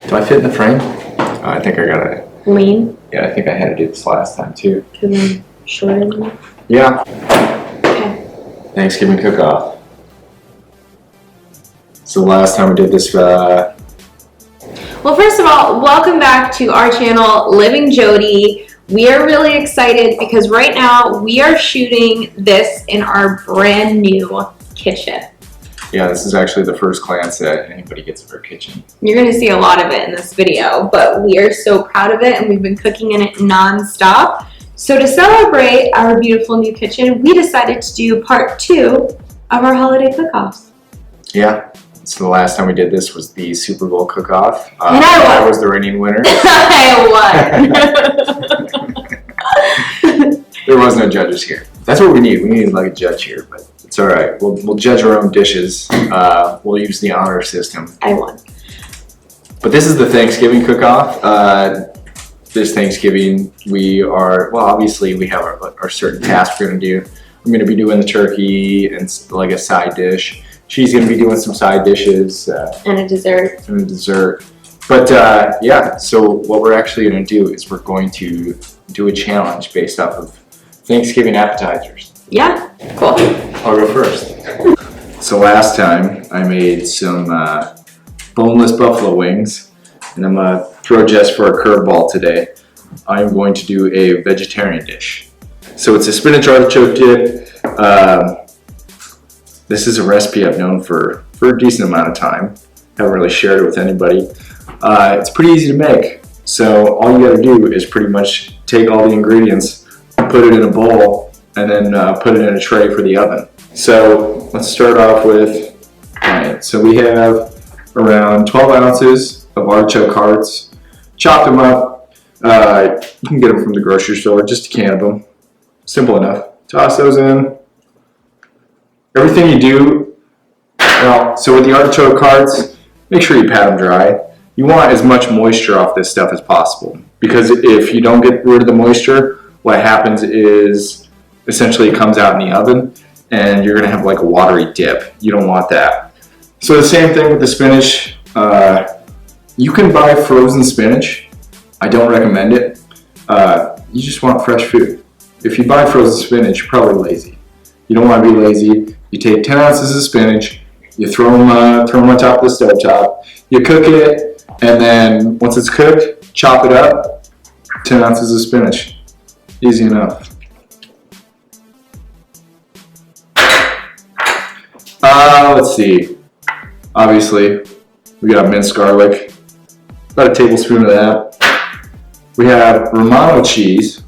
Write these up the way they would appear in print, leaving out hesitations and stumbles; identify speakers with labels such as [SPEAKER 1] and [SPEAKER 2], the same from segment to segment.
[SPEAKER 1] Do I fit in the frame? I think I got it.
[SPEAKER 2] Lean?
[SPEAKER 1] Yeah, I think I had to do this last time too.
[SPEAKER 2] Because I'm shorter than you?
[SPEAKER 1] Yeah.
[SPEAKER 2] Okay.
[SPEAKER 1] Thanksgiving cook-off. So the last time we did this,
[SPEAKER 2] well, first of all, welcome back to our channel, Living Jody. We are really excited because right now we are shooting this in our brand new kitchen.
[SPEAKER 1] yeah, this is actually the first glance that anybody gets of our kitchen.
[SPEAKER 2] You're going to see a lot of it in this video, but we are so proud of it and we've been cooking in it non-stop. So to celebrate our beautiful new kitchen, we decided to do part 2 of our holiday cook-offs.
[SPEAKER 1] Yeah. So the last time we did this was the Super Bowl cook-off.
[SPEAKER 2] And I
[SPEAKER 1] was the reigning winner.
[SPEAKER 2] I won.
[SPEAKER 1] There was no judges here. That's what we need. We need like a judge here, but it's all right. We'll judge our own dishes. We'll use the honor system.
[SPEAKER 2] I won.
[SPEAKER 1] But this is the Thanksgiving cook-off. This Thanksgiving, obviously we have our certain tasks we're gonna do. I'm gonna be doing the turkey and like a side dish. She's gonna be doing some side dishes.
[SPEAKER 2] And a dessert.
[SPEAKER 1] And a dessert. But yeah, so what we're actually gonna do is we're going to do a challenge based off of Thanksgiving appetizers.
[SPEAKER 2] Yeah, cool.
[SPEAKER 1] I'll go first. So last time I made some boneless buffalo wings, and I'm gonna throw Jess for a curveball today. I'm going to do a vegetarian dish. So it's a spinach artichoke dip. This is a recipe I've known for a decent amount of time. Haven't really shared it with anybody. It's pretty easy to make. So all you gotta do is pretty much take all the ingredients, put it in a bowl, and then put it in a tray for the oven. So let's start off with, so we have around 12 ounces of artichoke hearts. Chop them up. You can get them from the grocery store, just a can of them. Simple enough. Toss those in. Everything you do, so with the artichoke hearts, make sure you pat them dry. You want as much moisture off this stuff as possible, because if you don't get rid of the moisture, what happens is essentially it comes out in the oven and you're gonna have like a watery dip. You don't want that. So the same thing with the spinach. You can buy frozen spinach. I don't recommend it. You just want fresh food. If you buy frozen spinach, you're probably lazy. You don't want to be lazy. You take 10 ounces of spinach, you throw them on top of the stove top, you cook it, and then once it's cooked, chop it up, 10 ounces of spinach. Easy enough. Let's see. Obviously, we got minced garlic, about a tablespoon of that. We have Romano cheese,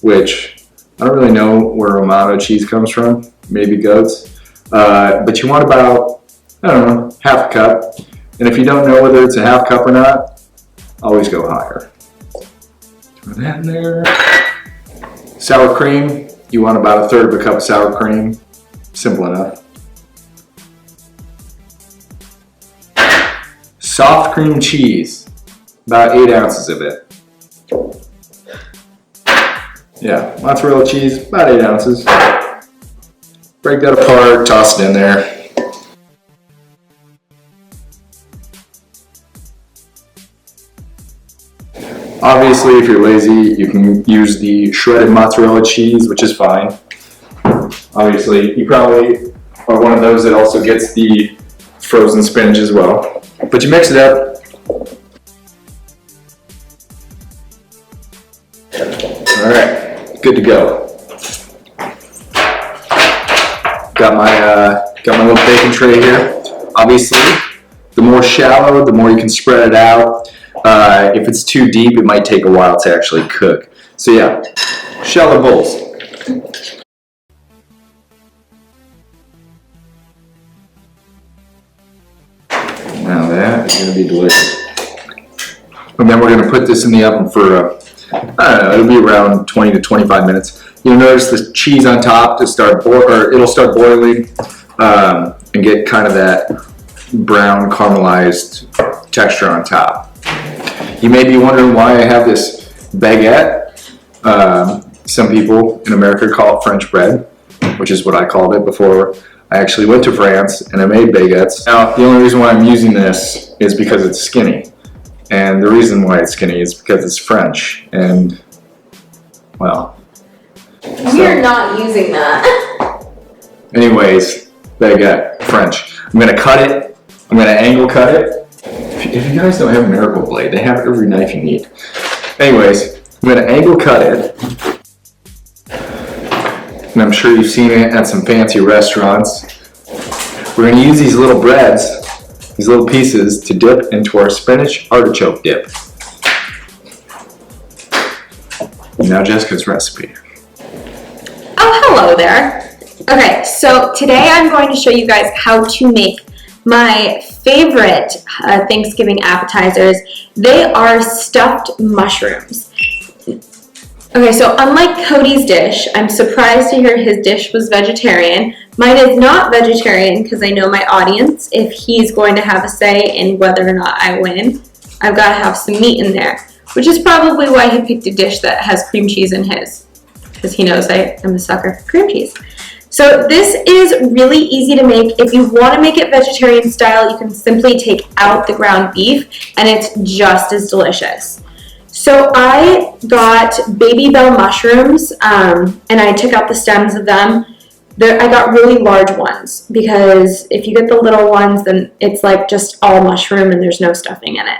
[SPEAKER 1] which I don't really know where Romano cheese comes from, maybe goats. But you want about, I don't know, half a cup. And if you don't know whether it's a half cup or not, always go higher. Throw that in there. Sour cream, you want about 1/3 of a cup of sour cream. Simple enough. Soft cream cheese, about 8 ounces of it. Yeah, mozzarella cheese, about 8 ounces. Break that apart, toss it in there. Obviously, if you're lazy, you can use the shredded mozzarella cheese, which is fine. Obviously, you probably are one of those that also gets the frozen spinach as well. But you mix it up. All right, good to go. Got my little baking tray here. Obviously, the more shallow, the more you can spread it out. If it's too deep, it might take a while to actually cook. So yeah, shallow bowls. Now that is gonna be delicious. And then we're gonna put this in the oven for, I don't know, it'll be around 20 to 25 minutes. You'll notice the cheese on top it'll start boiling and get kind of that brown caramelized texture on top. You may be wondering why I have this baguette. Some people in America call it French bread, which is what I called it before I actually went to France and I made baguettes. Now, the only reason why I'm using this is because it's skinny. And the reason why it's skinny is because it's French, and, well.
[SPEAKER 2] We are not using that.
[SPEAKER 1] Anyways, they got French. I'm gonna cut it. I'm gonna angle cut it. If you guys don't have a Miracle Blade, they have every knife you need. Anyways, I'm gonna angle cut it. And I'm sure you've seen it at some fancy restaurants. We're gonna use these little breads, these little pieces, to dip into our spinach artichoke dip. Now Jessica's recipe.
[SPEAKER 2] Oh, hello there. Okay, so today I'm going to show you guys how to make my favorite Thanksgiving appetizers. They are stuffed mushrooms. Okay, so unlike Cody's dish, I'm surprised to hear his dish was vegetarian. Mine is not vegetarian because I know my audience. If he's going to have a say in whether or not I win, I've got to have some meat in there, which is probably why he picked a dish that has cream cheese in his, because he knows I am a sucker for cream cheese. So this is really easy to make. If you want to make it vegetarian style, you can simply take out the ground beef and it's just as delicious. So I got baby bell mushrooms and I took out the stems of them. I got really large ones because if you get the little ones, then it's like just all mushroom and there's no stuffing in it.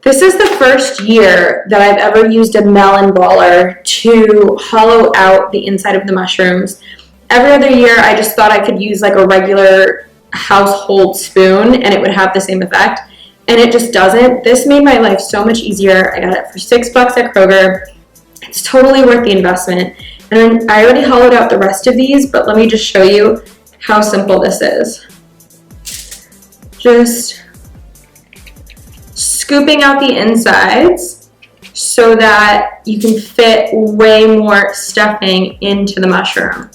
[SPEAKER 2] This is the first year that I've ever used a melon baller to hollow out the inside of the mushrooms. Every other year, I just thought I could use like a regular household spoon and it would have the same effect. And it just doesn't. This made my life so much easier. I got it for $6 at Kroger. It's totally worth the investment. And I already hollowed out the rest of these, but let me just show you how simple this is. Just scooping out the insides so that you can fit way more stuffing into the mushroom.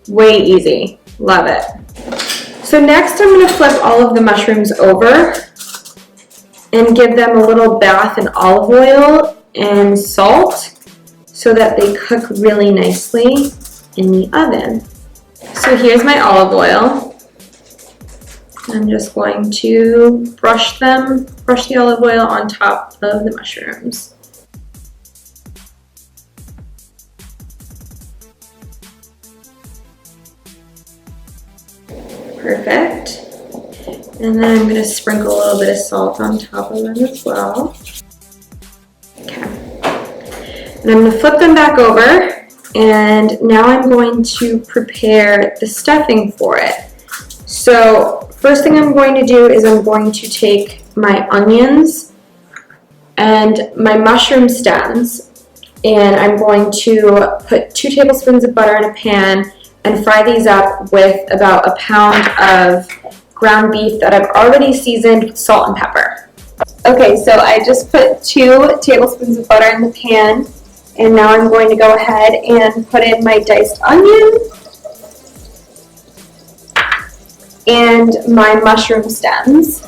[SPEAKER 2] Way easy. Love it. So next I'm going to flip all of the mushrooms over and give them a little bath in olive oil and salt so that they cook really nicely in the oven. So here's my olive oil. I'm just going to brush the olive oil on top of the mushrooms. Perfect. And then I'm going to sprinkle a little bit of salt on top of them as well. Okay. And I'm going to flip them back over, and now I'm going to prepare the stuffing for it. So first thing I'm going to do is I'm going to take my onions and my mushroom stems, and I'm going to put 2 tablespoons of butter in a pan and fry these up with about a pound of ground beef that I've already seasoned with salt and pepper. Okay, so I just put 2 tablespoons of butter in the pan, and now I'm going to go ahead and put in my diced onion and my mushroom stems.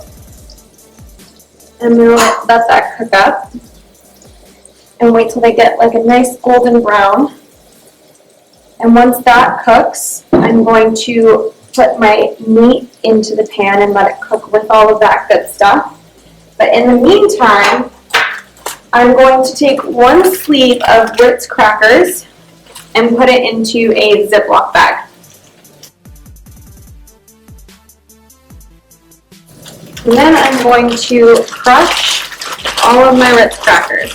[SPEAKER 2] I'm going to let that cook up and wait till they get like a nice golden brown. And once that cooks, I'm going to put my meat into the pan and let it cook with all of that good stuff. But in the meantime, I'm going to take 1 sleeve of Ritz crackers and put it into a Ziploc bag. And then I'm going to crush all of my Ritz crackers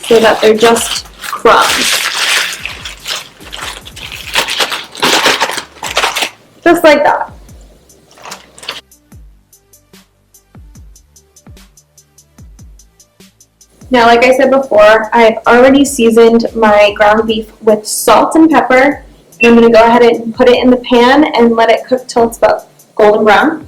[SPEAKER 2] so that they're just crumbs. Just like that. Now, like I said before, I've already seasoned my ground beef with salt and pepper. And I'm going to go ahead and put it in the pan and let it cook till it's about golden brown.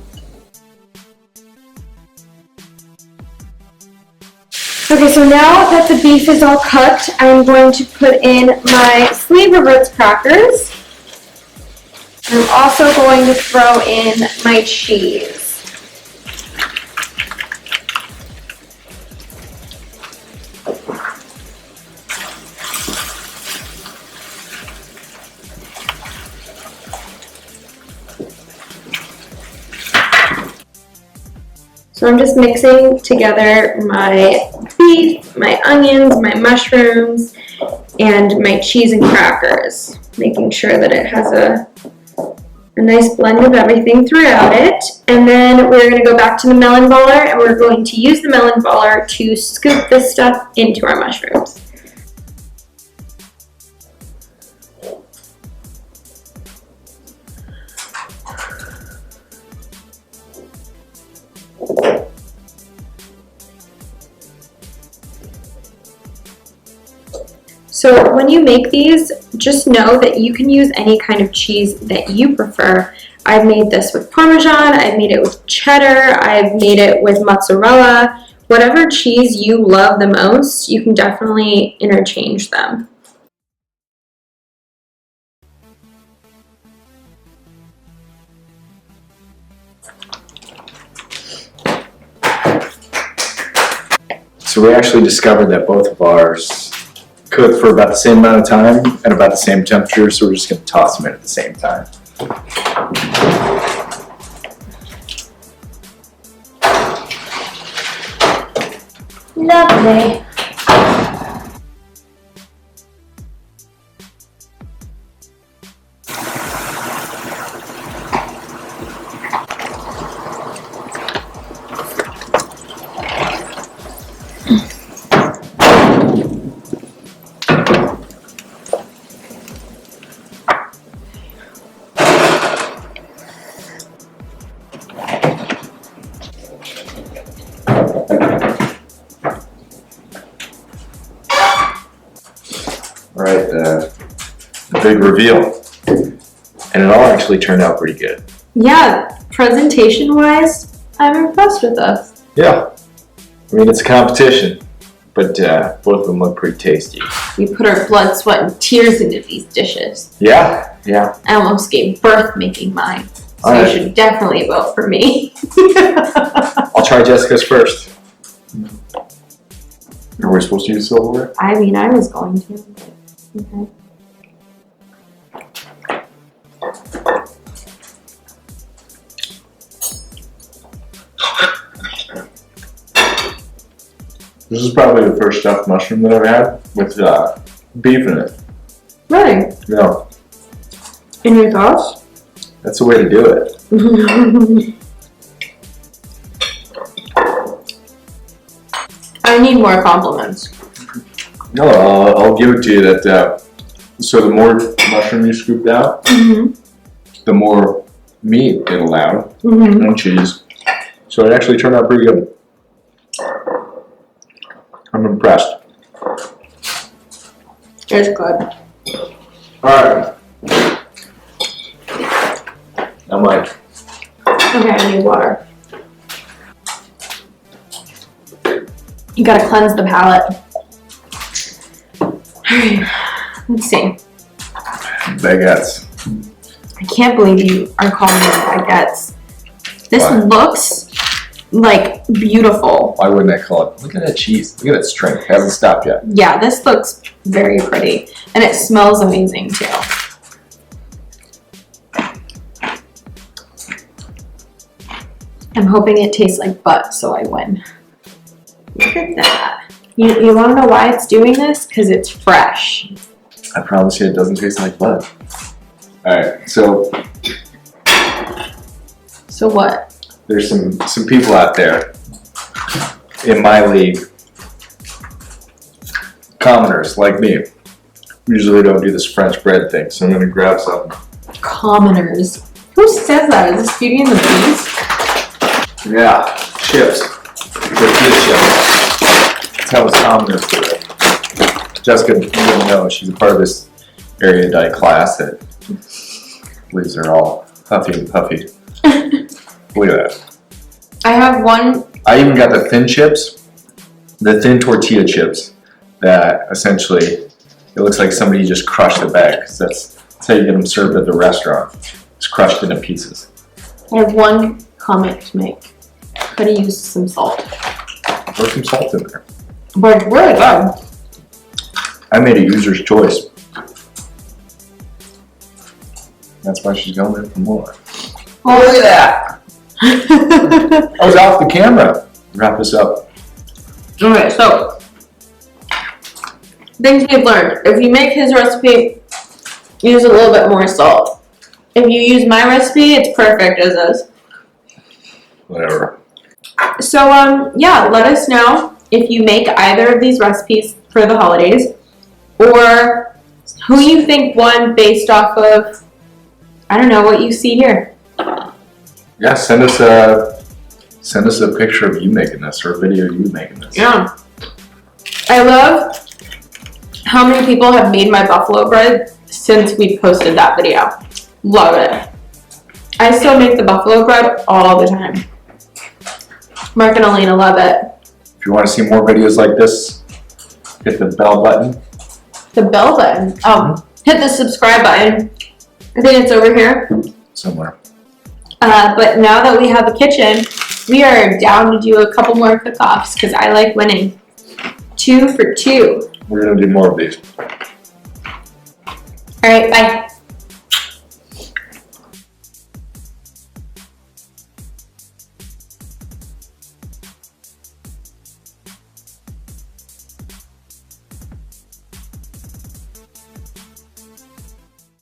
[SPEAKER 2] Okay, so now that the beef is all cooked, I'm going to put in my sleeve of Ritz crackers. I'm also going to throw in my cheese. So I'm just mixing together my beef, my onions, my mushrooms, and my cheese and crackers, making sure that it has a nice blend of everything throughout it. And then we're going to go back to the melon baller, and we're going to use the melon baller to scoop this stuff into our mushrooms. So when you make these, just know that you can use any kind of cheese that you prefer. I've made this with Parmesan, I've made it with cheddar, I've made it with mozzarella. Whatever cheese you love the most, you can definitely interchange them.
[SPEAKER 1] So we actually discovered that both of ours cook for about the same amount of time and about the same temperature, so we're just going to toss them in at the same time.
[SPEAKER 2] Lovely.
[SPEAKER 1] Alright, the big reveal. And it all actually turned out pretty good.
[SPEAKER 2] Yeah, presentation-wise, I'm impressed with us.
[SPEAKER 1] Yeah. I mean, it's a competition, but both of them look pretty tasty.
[SPEAKER 2] We put our blood, sweat, and tears into these dishes.
[SPEAKER 1] Yeah, yeah.
[SPEAKER 2] I almost gave birth making mine. So
[SPEAKER 1] All right.
[SPEAKER 2] You should definitely vote for me.
[SPEAKER 1] I'll try Jessica's first. Are we supposed to use silverware?
[SPEAKER 2] I mean, I was going to. But okay.
[SPEAKER 1] This is probably the first stuffed mushroom that I've had with beef in it.
[SPEAKER 2] Really?
[SPEAKER 1] Yeah,
[SPEAKER 2] In your thoughts?
[SPEAKER 1] that's the way to do it.
[SPEAKER 2] I need more compliments.
[SPEAKER 1] No, I'll give it to you that. So the more mushroom you scooped out, the more meat it allowed, and cheese. So it actually turned out pretty good. I'm impressed.
[SPEAKER 2] It's good.
[SPEAKER 1] Alright. Now Mike.
[SPEAKER 2] Okay, I need water. You gotta cleanse the palate. Alright, let's see.
[SPEAKER 1] Baguettes.
[SPEAKER 2] I can't believe you are calling them baguettes. This
[SPEAKER 1] Why?
[SPEAKER 2] looks like beautiful.
[SPEAKER 1] Why wouldn't I call it? Look at that cheese. Look at that strength. It hasn't stopped yet.
[SPEAKER 2] Yeah, this looks very pretty. And it smells amazing too. I'm hoping it tastes like butt, so I win. Look at that. You want to know why it's doing this? Because it's fresh.
[SPEAKER 1] I promise you it doesn't taste like blood. Alright, so
[SPEAKER 2] So what?
[SPEAKER 1] there's some people out there in my league, commoners like me, usually don't do this French bread thing, so I'm going to grab some.
[SPEAKER 2] Commoners. Who says that? Is this Beauty and the Beast?
[SPEAKER 1] Yeah, chips. Tortilla chips. That's how us commoners do it. Jessica, you don't know, she's a part of this erudite class that believes they're all huffy and puffy. Look at that.
[SPEAKER 2] I have one.
[SPEAKER 1] I even got the thin chips, the thin tortilla chips that essentially, it looks like somebody just crushed the bag. That's how you get them served at the restaurant. It's crushed into pieces.
[SPEAKER 2] I have one comment to make. Could have used some salt.
[SPEAKER 1] Put some salt in there.
[SPEAKER 2] But it's really good.
[SPEAKER 1] I made a user's choice. That's why she's going in for more.
[SPEAKER 2] Oh, look at that.
[SPEAKER 1] I was off the camera. Wrap this up.
[SPEAKER 2] Okay, so things we've learned. If you make his recipe, use a little bit more salt. If you use my recipe, it's perfect as is.
[SPEAKER 1] Whatever.
[SPEAKER 2] So yeah, let us know if you make either of these recipes for the holidays, or who you think won based off of, I don't know, what you see here.
[SPEAKER 1] Yeah, send us a picture of you making this or a video of you making this.
[SPEAKER 2] Yeah. I love how many people have made my buffalo bread since we posted that video. Love it. I still make the buffalo bread all the time. Mark and Elena love it.
[SPEAKER 1] If you want to see more videos like this, hit the bell button.
[SPEAKER 2] The bell button. Hit the subscribe button. I think it's over here.
[SPEAKER 1] Somewhere.
[SPEAKER 2] But now that we have a kitchen, we are down to do a couple more cook-offs because I like winning. 2 for 2.
[SPEAKER 1] We're going to do more of these.
[SPEAKER 2] All right, bye.